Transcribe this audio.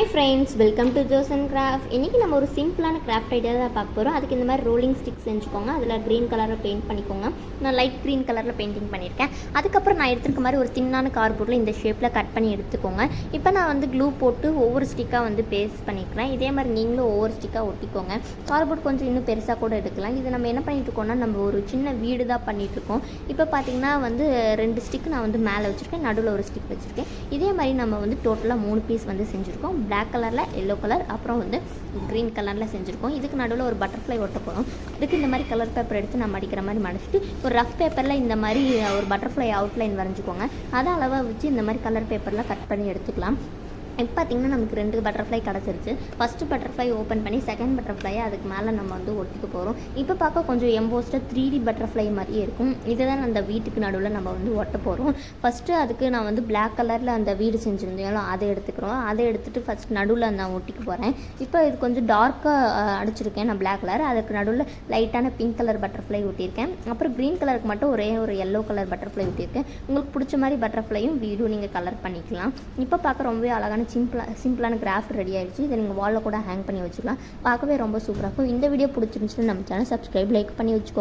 Hi friends, welcome to Jo's and craft. இன்றைக்கி நம்ம ஒரு சிம்பிளான கிராஃப்ட் ஐடியா தான் பார்க்க போகிறோம். அதுக்கு இந்த மாதிரி ரோலிங் ஸ்டிக் செஞ்சுக்கோங்க. அதில் க்ரீன் கலரில் பெயிண்ட் பண்ணிக்கோங்க. நான் லைட் க்ரீன் கலரில் பெயிண்டிங் பண்ணியிருக்கேன். அதுக்கப்புறம் நான் எடுத்துருக்க மாதிரி ஒரு தின்னான கார்ட்போர்டில் இந்த ஷேப்பில் கட் பண்ணி எடுத்துக்கோங்க. இப்போ நான் வந்து க்ளூ போட்டு ஒவ்வொரு ஸ்டிக்காக வந்து பேஸ்ட் பண்ணிக்கிறேன். இதே மாதிரி நீங்களும் ஒவ்வொரு ஸ்டிக்காக ஒட்டிக்கோங்க. கார்ட்போர்ட் கொஞ்சம் இன்னும் பெருசாக கூட எடுக்கலாம். இது நம்ம என்ன பண்ணிட்டு இருக்கோம்னா, நம்ம ஒரு சின்ன வீடு தான் பண்ணிகிட்ருக்கோம். இப்போ பார்த்திங்கன்னா வந்து 2 ஸ்டிக் நான் வந்து மேலே வச்சுருக்கேன், நடுவில் ஒரு ஸ்டிக் வச்சுருக்கேன். இதே மாதிரி நம்ம வந்து டோட்டலாக 3 பீஸ் வந்து செஞ்சுருக்கோம். பிளாக் கலரில், எல்லோ கலர், அப்புறம் வந்து க்ரீன் கலரில் செஞ்சுருக்கோம். இதுக்கு நடுவில் ஒரு பட்டர்ஃப்ளை ஒட்ட போகிறோம். அதுக்கு இந்த மாதிரி கலர் பேப்பர் எடுத்து நம்ம அடிக்கிற மாதிரி மடிச்சிட்டு ஒரு ரஃப் பேப்பரில் இந்த மாதிரி ஒரு பட்டர்ஃப்ளை அவுட்லைன் வரைஞ்சிக்கோங்க. அதை அளவாக வச்சு இந்த மாதிரி கலர் பேப்பரில் கட் பண்ணி எடுத்துக்கலாம். இப்போ பார்த்திங்கன்னா நமக்கு 2 பட்டர்ஃப்ளை கிடச்சிருச்சு. ஃபஸ்ட்டு பட்டர்ஃப்ளை ஓப்பன் பண்ணி செகண்ட் பட்டர்ஃப்ளையை அதுக்கு மேலே நம்ம வந்து ஒட்டிக்க போகிறோம். இப்போ பார்க்க கொஞ்சம் எம்போஸ்டாக 3D பட்டர்ஃப்ளை மாதிரியே இருக்கும். இதை தான் அந்த வீட்டுக்கு நடுவில் நம்ம வந்து ஒட்ட போகிறோம். ஃபஸ்ட்டு அதுக்கு நான் வந்து பிளாக் கலரில் அந்த வீடு செஞ்சுருந்தேன், அதை எடுத்துக்கிறோம். அதை எடுத்துகிட்டு ஃபஸ்ட் நடுவில் நான் ஒட்டிக்க போகிறேன். இப்போ இது கொஞ்சம் டார்க்காக அடிச்சிருக்கேன் நான் பிளாக் கலர். அதுக்கு நடுவில் லைட்டான பிங்க் கலர் பட்டர்ஃப்ளை ஒட்டியிருக்கேன். அப்புறம் க்ரீன் கலருக்கு மட்டும் ஒரே ஒரு எல்லோ கலர் பட்டர்ஃப்ளை ஒட்டியிருக்கேன். உங்களுக்கு பிடிச்ச மாதிரி பட்டர்ஃப்ளையும் வீடும் நீங்கள் கலர் பண்ணிக்கலாம். இப்போ பார்க்க ரொம்பவே அழகான சிம்பிளான கிராஃப்ட் ரெடி ஆகிடுச்சு. இதை நீங்கள் வாலில் கூட ஹேங் பண்ணி வச்சுக்கலாம். பார்க்கவே ரொம்ப சூப்பராக இருக்கும். இந்த வீடியோ பிடிச்சிருந்துச்சுன்னு நம்ம சேனல் சப்ஸ்கிரைப், லைக் பண்ணி வச்சுக்கோங்க.